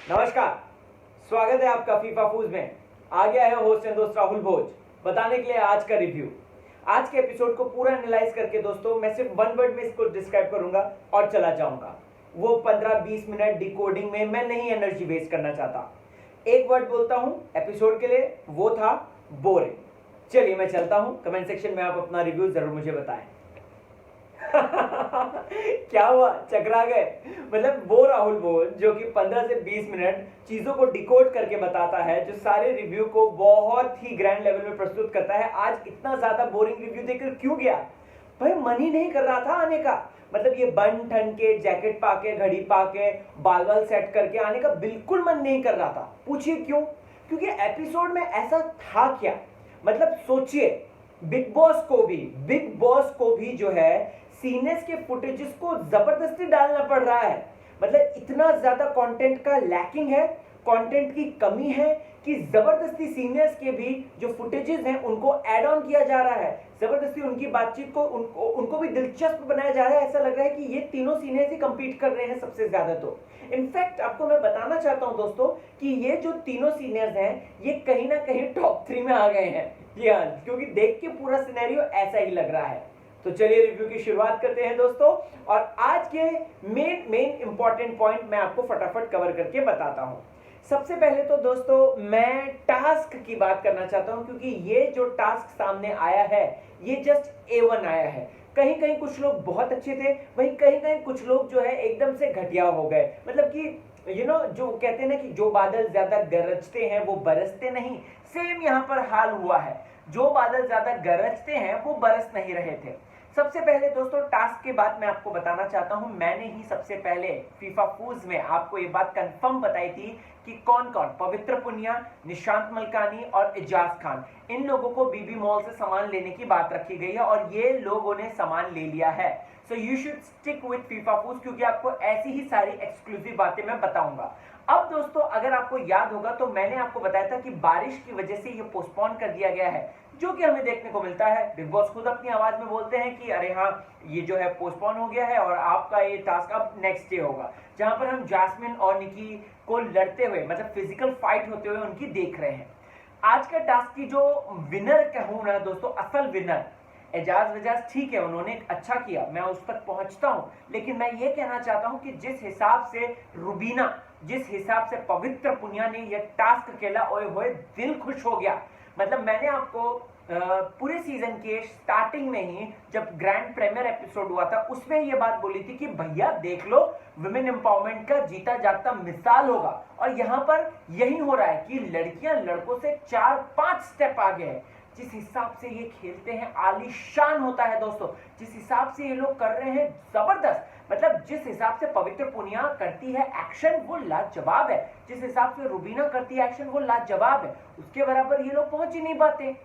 नमस्कार, स्वागत है आपका फीफा फूज में। आ गया है होस्ट एंड दोस्त राहुल भोज बताने के लिए आज का रिव्यू। आज के एपिसोड को पूरा एनालाइज करके दोस्तों मैं सिर्फ वन वर्ड में इसको डिस्क्राइब करूंगा और चला जाऊंगा। वो 15-20 मिनट डिकोडिंग में मैं नहीं एनर्जी वेस्ट करना चाहता। एक वर्ड बोलता हूं एपिसोड के लिए, वो था बोरिंग। चलिए मैं चलता हूं, कमेंट सेक्शन में आप अपना रिव्यू जरूर मुझे बताएं। क्या हुआ, चकरा गए? मतलब वो राहुल बोल जो कि 15 से 20 मिनट चीजों को डिकोड करके बताता है, जो सारे रिव्यू को बहुत ही ग्रैंड लेवल में प्रस्तुत करता है, आज इतना ज्यादा बोरिंग रिव्यू देकर क्यों गया? भाई मन ही नहीं कर रहा था आने का। मतलब ये बन ठन के, जैकेट पाके, घड़ी पाके, बाल बाल सेट करके आने का बिल्कुल मन नहीं कर रहा था। पूछिए क्यों? क्योंकि एपिसोड में ऐसा था क्या? मतलब सोचिए, बिग बॉस को भी जो है सीनियर्स के फुटेजेस को जबरदस्ती डालना पड़ रहा है। मतलब इतना ज्यादा कंटेंट का लैकिंग है, कंटेंट की कमी है कि जबरदस्ती सीनियर्स के भी जो फुटेजेस हैं उनको ऐड ऑन किया जा रहा है। जबरदस्ती उनकी बातचीत को उनको भी दिलचस्प बनाया जा रहा है। ऐसा लग रहा है कि ये तीनों सीनियर्स ही कंपीट कर रहे हैं सबसे ज्यादा। तो इनफैक्ट आपको मैं बताना चाहता हूं दोस्तों कि ये जो तीनों सीनियर्स हैं ये कहीं ना कहीं टॉप 3 में आ गए हैं। जी हाँ, क्योंकि देख के पूरा सिनेरियो ऐसा ही लग रहा है। तो चलिए रिव्यू की शुरुआत करते हैं दोस्तों, और आज के मेन इंपॉर्टेंट पॉइंट मैं आपको फटाफट कवर करके बताता हूं। सबसे पहले तो दोस्तों मैं टास्क की बात करना चाहता हूं, क्योंकि ये जो टास्क सामने आया है ये जस्ट A1 आया है। कहीं कहीं कुछ लोग बहुत अच्छे थे, वहीं कहीं कहीं कुछ लोग जो है एकदम से घटिया हो गए। मतलब कि जो कहते हैं ना कि जो बादल ज्यादा गरजते हैं वो बरसते नहीं, सेम यहां पर हाल हुआ है। जो बादल ज्यादा गरजते हैं वो बरस नहीं रहे थे। सबसे पहले दोस्तों टास्क के बाद मैं आपको बताना चाहता हूं, मैंने ही सबसे पहले फीफा फूज में आपको ये बात कंफर्म बताई थी कि कौन कौन, पवित्र पुनिया, निशांत मलकानी और एजाज खान, इन लोगों को बीबी मॉल से सामान लेने की बात रखी गई है और ये लोगों ने सामान ले लिया है। So you should stick with फीफा फूज, क्योंकि आपको ऐसी ही सारी एक्सक्लूसिव बातें मैं बताऊंगा। अब दोस्तों अगर आपको याद होगा तो मैंने आपको बताया था कि बारिश की वजह से ये पोस्टपोन कर दिया गया है, जो कि हमें देखने को मिलता है। बिग बॉस खुद अपनी आवाज में बोलते हैं कि अरे हाँ, ये जो है पोस्टपोन हो गया है और आपका ये टास्क अब नेक्स्ट डे होगा, जहां पर हम जास्मिन और निकी को लड़ते हुए, मतलब फिजिकल फाइट होते हुए उनकी देख रहे हैं। आज का टास्क की जो विनर कहूं ना दोस्तों, असल विनर एजाज वजाज, ठीक है उन्होंने अच्छा किया, मैं उस तक पहुंचता हूं, लेकिन मैं ये कहना चाहता हूं कि जिस हिसाब से रुबीना, जिस हिसाब से पवित्र पुनिया ने यह टास्क खेला, ओए होए दिल खुश हो गया। मतलब मैंने आपको पूरे सीजन के स्टार्टिंग में ही जब ग्रैंड प्रीमियर एपिसोड हुआ था उसमें यह बात बोली थी कि भैया देख लो, वुमेन एम्पावरमेंट का जीता जागता मिसाल होगा। और यहां पर यही हो रहा है कि लड़कियां लड़कों से 4-5 स्टेप आगे है। जिस हिसाब से ये खेलते हैं आलीशान होता है दोस्तों, जिस हिसाब से ये लोग कर रहे हैं जबरदस्त। मतलब जिस हिसाब से पवित्र पुनिया करती है एक्शन वो लाजवाब है, जिस हिसाब से रुबीना करती है एक्शन वो लाजवाब है, उसके बराबर ये लोग पहुंच ही नहीं पाते।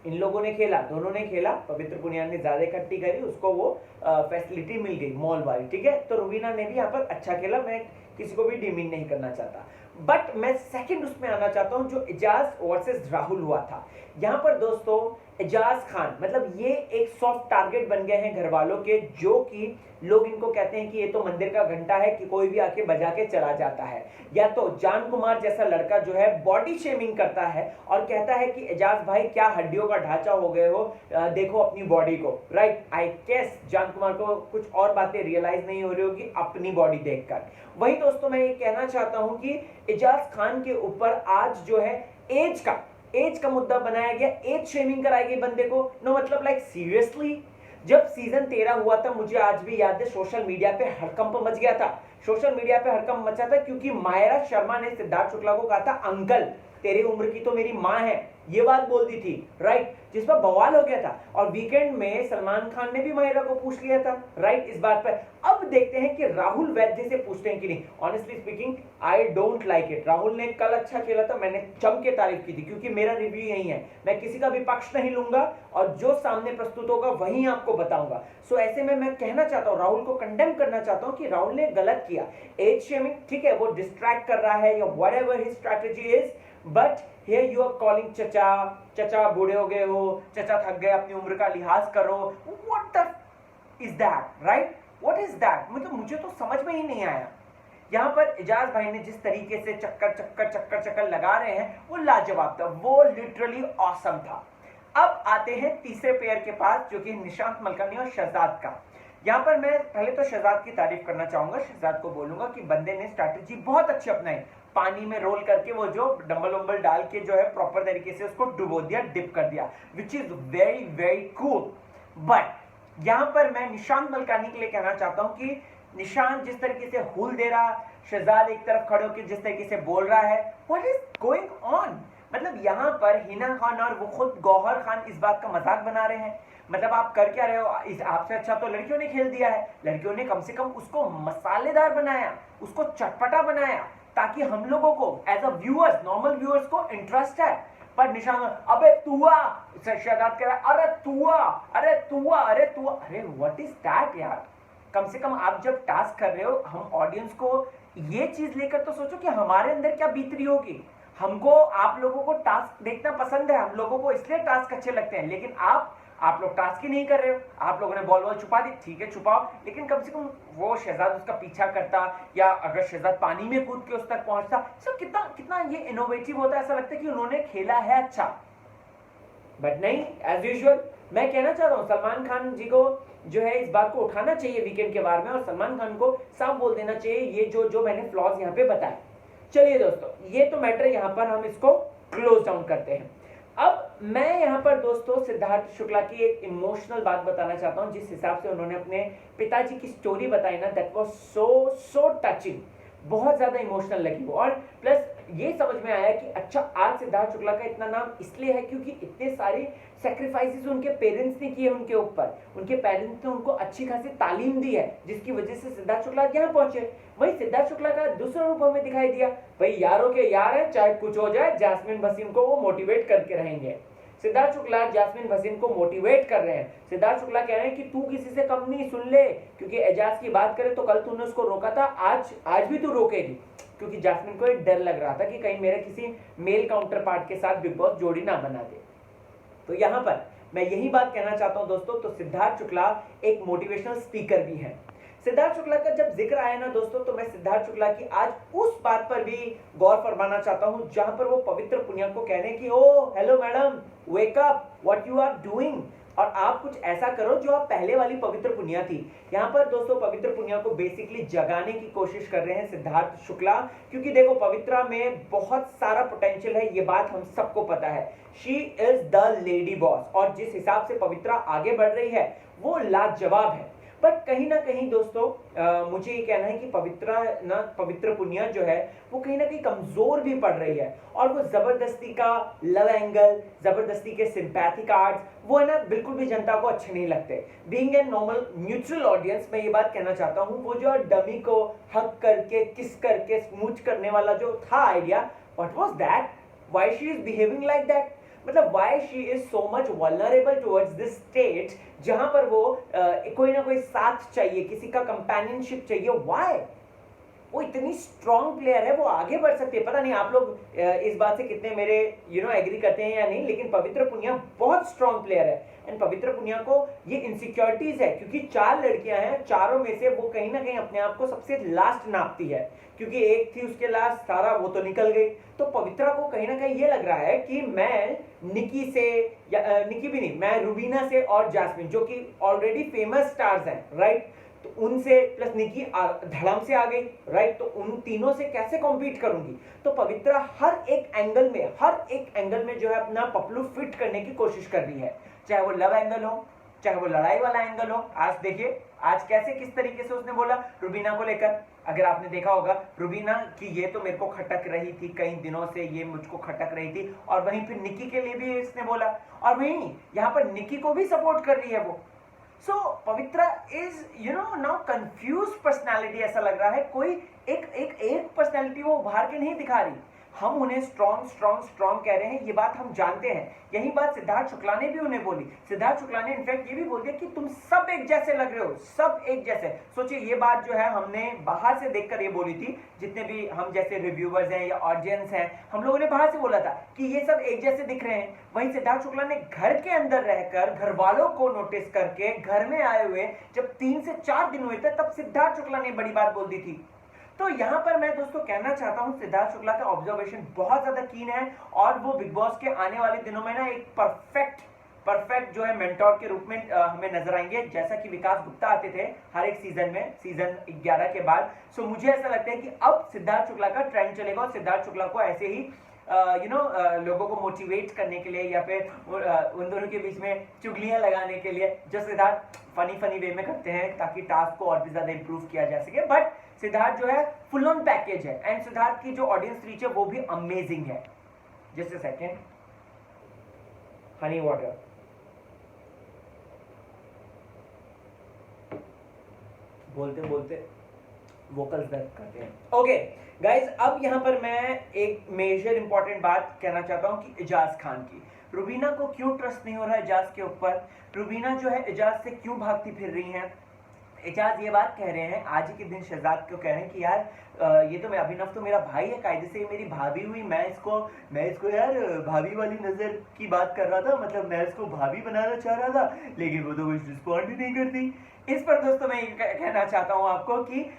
इन लोगों ने खेला, दोनों ने खेला, पवित्र पुनिया ने ज्यादा इकट्ठी करी, उसको वो फैसिलिटी मिल गई मॉल वाली, ठीक है। तो रुबीना ने भी यहाँ पर अच्छा खेला, मैं किसी को भी डिमीन नहीं करना चाहता। बट मैं सेकंड उसमें आना चाहता हूं जो एजाज वर्सेस राहुल हुआ था। यहां पर दोस्तों एजाज खान, मतलब ये एक सॉफ्ट टारगेट बन गए हैं घर वालों के, जो कि लोग इनको कहते हैं कि ये तो मंदिर का घंटा है कि कोई भी आके बजा के चला जाता है। या तो जान कुमार जैसा लड़का जो है बॉडी शेमिंग करता है और कहता है कि एजाज भाई क्या हड्डियों का ढांचा हो गए हो, देखो अपनी बॉडी को। राइट, आई गेस जान कुमार को कुछ और बातें रियलाइज नहीं हो रही होगी अपनी बॉडी देखकर। वही दोस्तों मैं ये कहना चाहता हूं कि एजाज खान के ऊपर आज जो है एज का मुद्दा बनाया गया, एज शेमिंग कराई गई बंदे को। नो मतलब लाइक सीरियसली, जब सीजन 13 हुआ था मुझे आज भी याद है, सोशल मीडिया पे हड़कंप मच गया था। सोशल मीडिया पे हड़कंप मचा था क्योंकि मायरा शर्मा ने सिद्धार्थ शुक्ला को कहा था अंकल तेरी उम्र की तो मेरी मां है, ये बात बोल दी थी। राइट, जिस पर बवाल हो गया था। और वीकेंड में सलमान खान ने भी मायरा को पूछ लिया था, राइट, इस बात पर। अब देखते हैं कि राहुल वैद्य से पूछते हैं कि नहीं। Honestly speaking I don't like it. Rahul ने कल अच्छा खेला था, मैंने जम के तारीफ की थी, क्योंकि मेरा रिव्यू यही है, मैं किसी का भी पक्ष नहीं लूंगा और जो सामने प्रस्तुत होगा वही आपको बताऊंगा। सो ऐसे में मैं कहना चाहता हूं, राहुल को कंडेम करना चाहता हूं कि राहुल ने गलत किया। एज शेमिंग ठीक है, वो डिस्ट्रैक्ट कर रहा है या whatever his strategy is, but here you are calling चचा बूढ़े हो गए हो, चचा थक गए, अपनी उम्र का लिहाज करो। What the is that, right? What is that? मतलब मुझे तो समझ में ही नहीं आया। यहाँ पर एजाज भाई ने जिस तरीके से चक्कर लगा रहे हैं वो लाजवाब था, वो लिटरली ऑसम था। अब आते हैं तीसरे पेयर के पास जो कि निशांत मलकानी और शहजाद का। यहाँ पर मैं पहले तो शहजाद की तारीफ करना चाहूंगा, शहजाद को बोलूंगा कि बंदे ने स्ट्रैटेजी बहुत अच्छी अपनाई, पानी में रोल करके वो जो डंबल वंबल डाल के जो है प्रॉपर तरीके से उसको डुबो दिया, डिप कर दिया, which is very very cool. But यहाँ पर मैं निशांत मलकानी के लिए कहना चाहता हूँ कि निशांत जिस तरीके से हुल दे रहा, शहजाद एक तरफ खड़े होकर जिस तरीके से बोल रहा है, व्हाट इज गोइंग ऑन। मतलब यहाँ पर हिना खान और वो खुद गौहर खान इस बात का मजाक बना रहे हैं। मतलब आप कर क्या रहे हो, आपसे अच्छा तो लड़कियों ने खेल दिया है, लड़कियों ने कम से कम उसको मसालेदार बनाया, उसको चटपटा बनाया, ताकि हम लोगों को as a viewers, normal viewers को इंटरेस्ट है। पर निशान अबे तुआ, शहजाद कह रहा है अरे तुआ, अरे तुआ, अरे तुआ, अरे व्हाट इज दैट यार। कम से कम आप जब टास्क कर रहे हो, हम ऑडियंस को ये चीज लेकर तो सोचो कि हमारे अंदर क्या बीत रही होगी। हमको आप लोगों को टास्क देखना पसंद है, हम लोगों को इसलिए टास्क अच्छे लगते हैं, लेकिन आप लोग टास्क ही नहीं कर रहे हो। आप लोगों ने बॉल वॉल छुपा दी, ठीक है छुपाओ, लेकिन कम से कम वो शहजाद उसका पीछा करता, या अगर शहजाद पानी में कूद के उस तक पहुंचता, सब कितना कितना ये इनोवेटिव होता है। ऐसा लगता है कि उन्होंने खेला है अच्छा। बट नहीं, एज यूजुअल मैं कहना चाह रहा हूं सलमान खान जी को जो है इस बात को उठाना चाहिए वीकेंड के बारे में, और सलमान खान को साफ बोल देना चाहिए ये जो जो मैंने फ्लॉज यहाँ पे बताए। चलिए दोस्तों, ये तो मैटर यहाँ पर हम इसको क्लोज डाउन करते हैं। अब मैं यहाँ पर दोस्तों सिद्धार्थ शुक्ला की एक इमोशनल बात बताना चाहता हूँ। जिस हिसाब से उन्होंने अपने पिताजी की स्टोरी बताई ना, दैट वाज सो टचिंग, बहुत ज्यादा इमोशनल लगी वो। और प्लस ये समझ में आया कि अच्छा, आज सिद्धार्थ शुक्ला का इतना नाम इसलिए है क्योंकि इतने सारे सेक्रीफाइसेस उनके पेरेंट्स ने किए उनके ऊपर, उनके पेरेंट्स ने उनको अच्छी खासी तालीम दी है, जिसकी वजह से सिद्धार्थ शुक्ला यहाँ पहुंचे। वही सिद्धार्थ शुक्ला का दूसरा रूप हमें दिखाई दिया, भाई यारों के यार है, चाहे कुछ हो जाए, जैस्मिन भसीन को वो मोटिवेट करके रहेंगे। सिद्धार्थ शुक्ला जैस्मिन भसीन को मोटिवेट कर रहे हैं। सिद्धार्थ शुक्ला कह रहे हैं कि तू किसी से कम नहीं, सुन ले, क्योंकि एजाज की बात करे तो कल तूने उसको रोका था, आज भी तू रोकेगी, क्योंकि जैस्मिन को एक डर लग रहा था कि कहीं मेरे किसी मेल काउंटर पार्ट के साथ बिग बॉस जोड़ी ना बना दे। तो यहां पर मैं यही बात कहना चाहता हूं दोस्तों, तो सिद्धार्थ शुक्ला एक मोटिवेशनल स्पीकर भी है। सिद्धार्थ शुक्ला का जब जिक्र आया ना दोस्तों, तो मैं सिद्धार्थ शुक्ला की आज उस बात पर भी गौर फरमाना चाहता हूं जहां पर वो पवित्र पुनिया को कह रहे हैं कि oh hello madam, wake up, what you are doing, और आप कुछ ऐसा करो जो आप पहले वाली पवित्र पुनिया थी। यहाँ पर दोस्तों पवित्र पुनिया को बेसिकली जगाने की कोशिश कर रहे हैं सिद्धार्थ शुक्ला, क्योंकि देखो पवित्रा में बहुत सारा पोटेंशियल है, ये बात हम सबको पता है। She is the lady boss, और जिस हिसाब से पवित्रा आगे बढ़ रही है वो लाजवाब है। बट कहीं ना कहीं दोस्तों मुझे ये कहना है कि पवित्र पुनिया जो है वो कहीं ना कहीं कमजोर भी पड़ रही है, और वो जबरदस्ती का लव एंगल, जबरदस्ती के सिंपैथी कार्ड्स, वो है ना बिल्कुल भी जनता को अच्छे नहीं लगते। Being a normal neutral audience मैं ये बात कहना चाहता हूँ, वो जो डमी को हक करके, किस करके, स्मूच करने वाला जो था idea, what was that, why she is behaving like that, मतलब why she is so much vulnerable towards this state, जहां पर वो कोई ना कोई साथ चाहिए, किसी का कंपेनियनशिप चाहिए। why वो इतनी स्ट्रॉन्ग प्लेयर है, वो आगे बढ़ सकती है। पता नहीं आप लोग इस बात से कितने मेरे एग्री करते हैं या नहीं, लेकिन पवित्र पुनिया बहुत स्ट्रॉन्ग प्लेयर है। एंड पवित्र पुनिया को ये इनसिक्योरिटीज है, क्योंकि 4 लड़कियां हैं, चारों में से वो कहीं ना कहीं अपने आप को सबसे लास्ट नापती है, क्योंकि एक थी उसके लास्ट सारा, वो तो निकल गई। तो पवित्रा को कहीं ना कहीं ये लग रहा है कि मैं निकी से, या निकी भी नहीं, मैं रुबीना से और जैस्मिन, जो कि ऑलरेडी फेमस स्टार्स हैं, राइट, तो उनसे प्लस निकी धड़म से आ गई, राइट, तो उन तीनों से कैसे कॉम्पीट करूंगी। तो पवित्रा हर एक एंगल में जो है अपना पपलू फिट करने की कोशिश कर रही है, चाहे वो लव एंगल हो, चाहे वो लड़ाई वाला एंगल हो। आज देखिए आज कैसे किस तरीके से उसने बोला रुबीना को लेकर, अगर आपने देखा होगा रुबीना की ये तो मेरे को खटक रही थी, कई दिनों से ये मुझको खटक रही थी, और वहीं फिर निकी के लिए भी इसने बोला, और वहीं यहाँ पर निकी को भी सपोर्ट कर रही है वो। सो पवित्रा इज नाउ कंफ्यूज पर्सनैलिटी, ऐसा लग रहा है कोई एक पर्सनैलिटी वो उभार के नहीं दिखा रही। हम उन्हें स्ट्रॉन्ग कह रहे हैं, ये बात हम जानते हैं। यही बात सिद्धार्थ शुक्ला ने भी उन्हें बोली। सिद्धार्थ शुक्ला ने इनफैक्ट ये भी बोल दिया कि तुम सब एक जैसे लग रहे हो, सब एक जैसे। सोचिए ये बात जो है हमने बाहर से देखकर ये बोली थी, जितने भी हम जैसे रिव्यूअर्स हैं या ऑडियंस हैं, हम लोगों ने बाहर से बोला था कि ये सब एक जैसे दिख रहे हैं। वहीं सिद्धार्थ शुक्ला ने घर के अंदर रहकर घर वालों को नोटिस करके घर में आए हुए जब 3 से 4 दिन हुए थे, तब सिद्धार्थ शुक्ला ने बड़ी बात बोल दी थी। तो यहाँ पर मैं दोस्तों कहना चाहता हूँ सिद्धार्थ शुक्ला का ऑब्जर्वेशन बहुत ज्यादा कीन है और वो बिग बॉस के आने वाले दिनों में ना एक परफेक्ट जो है मेंटोर के रूप में हमें नजर आएंगे, जैसा कि विकास गुप्ता आते थे हर एक सीजन में, सीजन 11 के बाद। सो मुझे ऐसा लगता है कि अब सिद्धार्थ शुक्ला का ट्रेंड चलेगा और सिद्धार्थ शुक्ला को ऐसे ही लोगों को मोटिवेट करने के लिए या फिर उन दोनों के बीच में चुगलियां लगाने के लिए, जो सिद्धार्थ फनी वे में करते हैं ताकि टास्क को और भी ज्यादा इंप्रूव किया जा सके। बट सिद्धार्थ जो है फुल ऑन पैकेज है एंड सिद्धार्थ की जो ऑडियंस रीच है वो भी अमेजिंग है। Just a second, Honey water. बोलते बोलते वोकल्स दर्द करते हैं। ओके गाइज, अब यहां पर मैं एक मेजर इंपॉर्टेंट बात कहना चाहता हूं कि एजाज खान की। रुबीना को क्यों ट्रस्ट नहीं हो रहा है एजाज के ऊपर? रुबीना जो है एजाज से क्यों भागती फिर रही हैं? एजाज ये बात कह रहे हैं आज ही के दिन शहजाद को कह रहे हैं कि यार ये तो मैं अभिनव तो मेरा भाई है, कायदे से मेरी भाभी हुई, मैं इसको यार भाभी वाली नजर की बात कर रहा था, मतलब मैं इसको भाभी बनाना चाह रहा था, लेकिन वो तो कुछ रिस्पॉन्ड ही नहीं करती। इस पर दोस्तों मैं कहना चाहता हूं आपको कि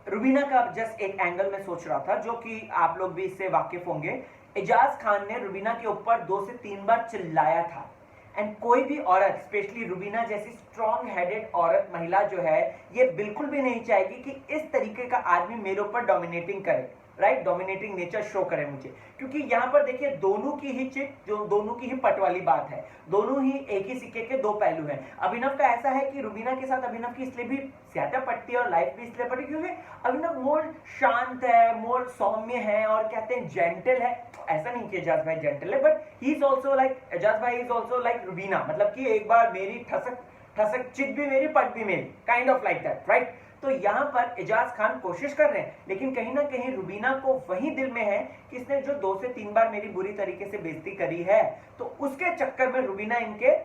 रुबीना का जस्ट एक एंगल में सोच रहा था, जो कि आप लोग भी इससे वाकिफ होंगे। एजाज खान ने रुबीना के ऊपर 2 से 3 बार चिल्लाया था एंड कोई भी औरत, स्पेशली रुबीना जैसी स्ट्रॉन्ग हेडेड औरत, महिला जो है, ये बिल्कुल भी नहीं चाहेगी कि इस तरीके का आदमी मेरे ऊपर डोमिनेटिंग करे, राइट, डोमिनेटिंग नेचर शो करे मुझे। क्योंकि यहां पर देखिए दोनों की ही चिट, जो दोनों की ही पट वाली बात है, दोनों ही एक ही सिक्के के 2 पहलू हैं। अभिनव का ऐसा है कि रुबीना के साथ अभिनव की इसलिए भी ज्यादा पटती है और लाइफ भी इसलिए पटती क्योंकि अभिनव मोर शांत है, मोर सौम्य है और कहते हैं जेंटल है। ऐसा नहीं कि एजाज भाई जेंटल है, but he is also like, Ejaz भाई इज ऑल्सो लाइक रुबीना, मतलब कि एक बार मेरी ठसक चिट भी मेरी पट भी मेरी, kind of like that, right. तो यहां पर एजाज खान कोशिश कर रहे हैं, लेकिन कहीं ना कहीं रुबीना को वही दिल में है कि इसने जो 2 से 3 बार मेरी बुरी तरीके से बेइज्जती करी है, तो उसके चक्कर में रुबीना इनके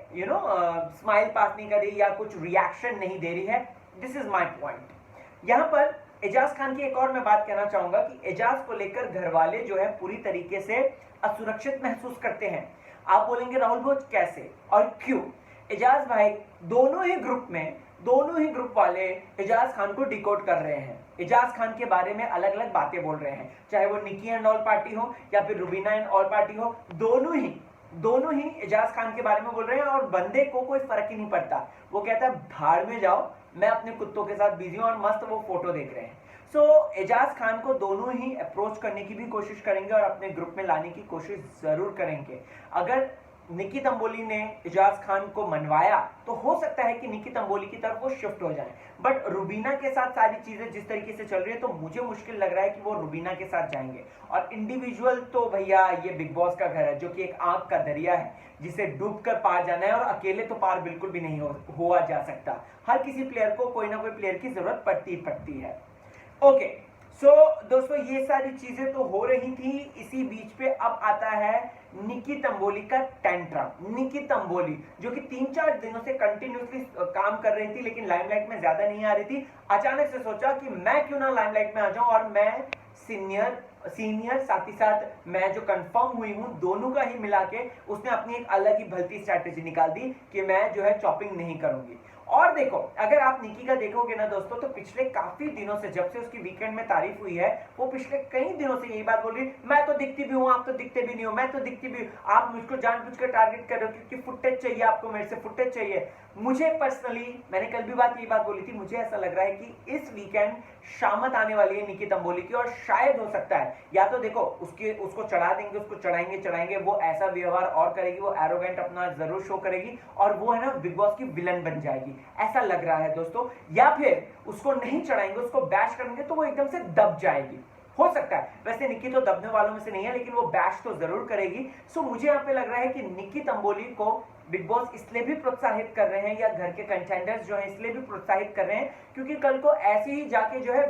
स्माइल पास नहीं कर रही या कुछ रिएक्शन नहीं दे रही है। This is my point. यहां पर एजाज खान की एक और मैं बात कहना चाहूंगा कि एजाज को लेकर घर वाले जो है पूरी तरीके से असुरक्षित महसूस करते हैं। आप बोलेंगे राहुल भोज कैसे और क्यों? एजाज भाई दोनों ही ग्रुप वाले एजाज खान को डिकोड कर रहे हैं, एजाज खान के बारे में अलग अलग बातें बोल रहे हैं, चाहे वो निकी एंड ऑल पार्टी हो या फिर रुबीना एंड ऑल पार्टी हो, दोनों ही एजाज खान के बारे में बोल रहे हैं और बंदे को कोई फर्क ही नहीं पड़ता। वो कहता है भाड़ में जाओ, मैं अपने कुत्तों के साथ बिजी हूं और मस्त वो फोटो देख रहे हैं। सो एजाज खान को दोनों ही अप्रोच करने की भी कोशिश करेंगे और अपने ग्रुप में लाने की कोशिश जरूर करेंगे। अगर निकी तंबोली ने एजाज खान को मनवाया तो हो सकता है कि निकी तंबोली की तरफ वो शिफ्ट हो जाए, बट रुबीना के साथ सारी चीजें जिस तरीके से चल रही है तो मुझे मुश्किल लग रहा है कि वो रुबीना के साथ जाएंगे। और इंडिविजुअल तो भैया ये बिग बॉस का घर है, जो कि एक आंख का दरिया है जिसे डूबकर पार जाना है और अकेले तो पार बिल्कुल भी नहीं हुआ जा सकता। हर किसी प्लेयर को कोई ना कोई प्लेयर की जरूरत पड़ती है। ओके सो दोस्तों ये सारी चीजें तो हो रही थी, इसी बीच पे अब आता है निकी तंबोली का टेंट्रम। निकी तंबोली जो कि 3-4 दिनों से कंटिन्यूसली काम कर रही थी लेकिन लाइमलाइट में ज्यादा नहीं आ रही थी, अचानक से सोचा कि मैं क्यों ना लाइमलाइट में आ जाऊं और मैं सीनियर साथ ही साथ मैं जो कंफर्म हुई हूं, दोनों का ही मिला के उसने अपनी एक अलग ही भलती स्ट्रैटेजी निकाल दी कि मैं जो है चॉपिंग नहीं करूंगी। और देखो अगर आप निकी का देखोगे ना दोस्तों, तो पिछले काफी दिनों से, जब से उसकी वीकेंड में तारीफ हुई है, वो पिछले कई दिनों से यही बात बोल रही, मैं तो दिखती भी हूं, आप तो दिखते भी नहीं हो, मैं तो दिखती भी, आप मुझको जानबूझकर टारगेट कर रहे हो क्योंकि फुटेज चाहिए आपको, मेरे से फुटेज चाहिए। मुझे पर्सनली, मैंने कल भी यही बात बोली थी, मुझे ऐसा लग रहा है कि इस वीकेंड शामत आने वाली है निकी तंबोली की और शायद हो सकता है या तो देखो उसको चढ़ा देंगे, उसको चढ़ाएंगे, वो ऐसा व्यवहार और करेगी, वो एरोगेंट अपना जरूर शो करेगी और वो है ना बिग बॉस की विलन बन जाएगी, ऐसा लग रहा है दोस्तों। या फिर उसको नहीं चढ़ाएंगे, उसको बैश करेंगे तो वो एकदम से दब जाएगी, हो सकता है। वैसे निकी तो दबने वालों में से नहीं है, लेकिन वो बैश तो जरूर करेगी। सो मुझे यहाँ पे लग रहा है कि निकी तंबोली को बिग बॉस इसलिए भी प्रोत्साहित कर रहे हैं या घर के कंटेंडर्स जो हैं इसलिए भी प्रोत्साहित कर रहे हैं क्योंकि कल को ऐसे ही जाके जो है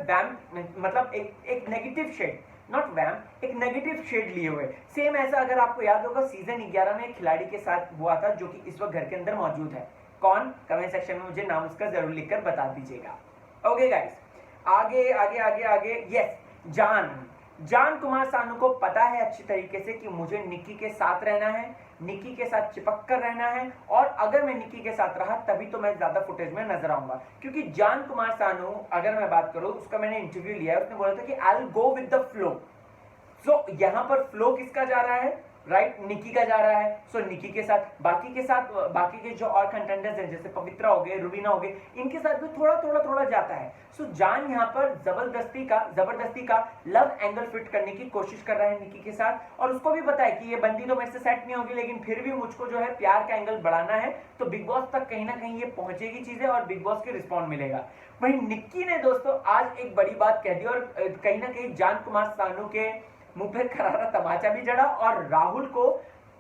मतलब एक नेगेटिव शेड, नॉट वैम, एक नेगेटिव शेड लिए हुए। सेम ऐसा अगर आपको याद होगा सीजन 11 में एक खिलाड़ी के साथ हुआ था जो कि इस वक्त घर के अंदर मौजूद है। कौन? कमेंट सेक्शन में मुझे नाम उसका जरूर लिखकर बता दीजिएगा। ओके गाइस, आगे यस, जान कुमार सानू को पता है अच्छी तरीके से कि मुझे निकी के साथ रहना है, निक्की के साथ चिपक कर रहना है, और अगर मैं निक्की के साथ रहा तभी तो मैं ज्यादा फुटेज में नजर आऊंगा। क्योंकि जान कुमार सानू अगर मैं बात करूं, उसका मैंने इंटरव्यू लिया है, उसने बोला था कि I will go with the flow. So यहां पर फ्लो किसका जा रहा है? राइट, निक्की का जा रहा है। सो निक्की के साथ बाकी के जो और कंटेंडर्स हैं जैसे पवित्रा हो गए, रुबीना हो गए, इनके साथ भी थोड़ा जाता है। सो जान यहां पर जबरदस्ती का लव एंगल फिट करने की कोशिश कर रहा है निक्की के साथ, और उसको भी पता है कि ये बंदी तो मेरे से सेट नहीं होगी, लेकिन फिर भी मुझको जो है प्यार का एंगल बढ़ाना है, तो बिग बॉस तक कहीं ना कहीं ये पहुंचेगी चीजें और बिग बॉस के रिस्पॉन्ड मिलेगा। वहीं निक्की ने दोस्तों आज एक बड़ी बात कह दी, और कहीं ना कहीं जान कुमार सानू के मुंह पे करारा तमाचा भी जड़ा, और राहुल को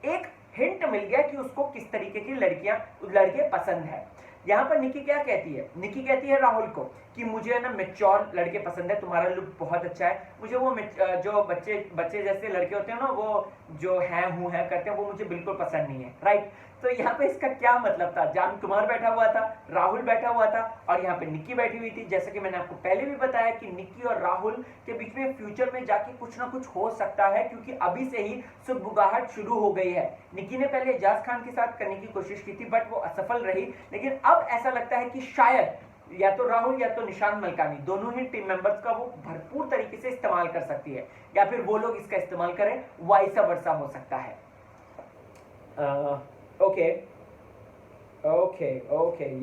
एक हिंट मिल गया कि उसको किस तरीके की लड़के पसंद है। यहां पर निक्की क्या कहती है? निक्की कहती है राहुल को कि मुझे ना मैच्योर लड़के पसंद है, तुम्हारा लुक बहुत अच्छा है, मुझे वो जो बच्चे जैसे लड़के होते हैं ना, वो जो है करते हैं, वो मुझे बिल्कुल पसंद नहीं है। राइट, तो यहाँ पे इसका क्या मतलब था? जान कुमार बैठा हुआ था, राहुल बैठा हुआ था, और यहाँ पे निक्की बैठी हुई थी। जैसे कि मैंने आपको पहले भी बताया कि निक्की और राहुल के बीच में फ्यूचर में जाके कुछ ना कुछ हो सकता है, क्योंकि अभी से ही सुगबुगाहट शुरू हो गई है। निक्की ने पहले एजाज खान के साथ करने की कोशिश की थी, बट वो असफल रही, लेकिन अब ऐसा लगता है कि शायद या तो राहुल या तो निशांत मलकानी, दोनों ही टीम मेंबर्स का वो भरपूर तरीके से इस्तेमाल कर सकती है, या फिर वो लोग इसका इस्तेमाल करें, वाइस वर्सा हो सकता है।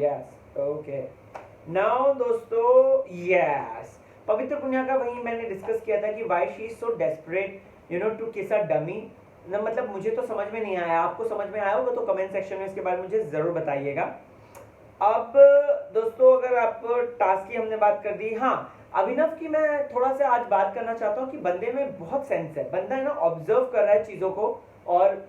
यस नाउ दोस्तों, यस पवित्र पुनिया का वही मैंने डिस्कस किया था कि why she is so desperate to kiss a dummy. ना मतलब मुझे तो समझ में नहीं आया, आपको समझ में आया होगा तो कमेंट सेक्शन में इसके बारे में मुझे जरूर बताइएगा। अब दोस्तों अगर आप टास्क की हमने बात कर दी, हाँ अभिनव की मैं थोड़ा सा आज बात करना चाहता हूँ कि बंदे में बहुत सेंस है, बंदा है ना ऑब्जर्व कर रहा है चीजों को, और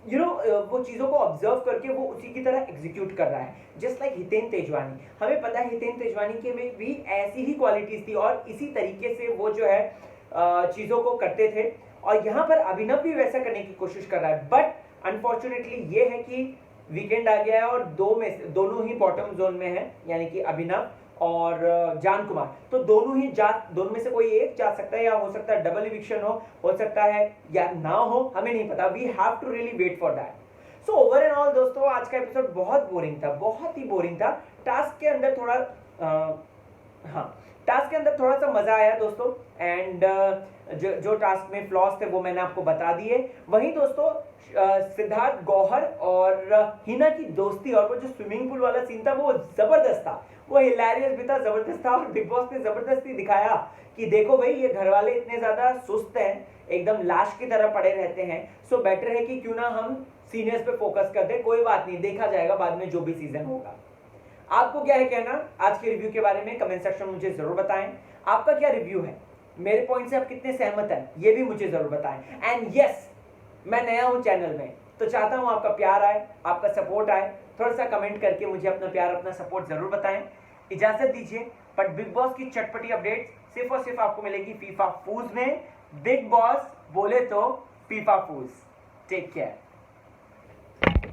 वो चीजों को ऑब्जर्व करके वो उसी की तरह एग्जीक्यूट कर रहा है। जस्ट लाइक हितेन तेजवानी, हमें पता है हितेन तेजवानी के में भी ऐसी ही क्वालिटीज थी, और इसी तरीके से वो जो है चीजों को करते थे, और यहाँ पर अभिनव भी वैसा करने की कोशिश कर रहा है। बट अनफॉर्चुनेटली ये है कि वीकेंड आ गया है, और दोनों ही बॉटम जोन में है, यानी कि अभिनव और जान कुमार, तो दोनों में से कोई एक जा सकता है, या हो सकता है डबल इविक्शन हो सकता है या ना हो, हमें नहीं पता। We have to really wait for that. So over and all दोस्तों आज का एपिसोड बहुत बोरिंग था, बहुत ही बोरिंग था। टास्क के अंदर थोड़ा सा मजा आया दोस्तों, एंड जो टास्क में फ्लॉस थे वो मैंने आपको बता दिए। वहीं दोस्तों सिद्धार्थ गौहर और हिना की दोस्ती, और वो जो स्विमिंग पूल वाला सीन था वो जबरदस्त था, वो हिलेरियस भी था, जबरदस्त था, और बिग बॉस ने जबरदस्ती दिखाया कि देखो भाई ये घर वाले इतने ज्यादा सुस्त हैं, एकदम लाश की तरह पड़े रहते हैं, सो बेटर है कि क्यों ना हम सीनियर्स पे फोकस कर दे, कोई बात नहीं, देखा जाएगा बाद में जो भी सीजन होगा। आपको क्या है कहना आज के रिव्यू के बारे में? कमेंट सेक्शन में मुझे जरूर बताएं, आपका क्या रिव्यू है, मेरे पॉइंट से आप कितने सहमत हैं ये भी मुझे जरूर बताएं। एंड यस, मैं नया हूं चैनल में, तो चाहता हूं आपका प्यार आए, आपका सपोर्ट आए, थोड़ा सा कमेंट करके मुझे अपना प्यार, अपना सपोर्ट जरूर बताएं। इजाजत दीजिए, बट बिग बॉस की चटपटी अपडेट सिर्फ और सिर्फ आपको मिलेगी फीफा फूज में। बिग बॉस बोले तो फीफा फूज। Take care.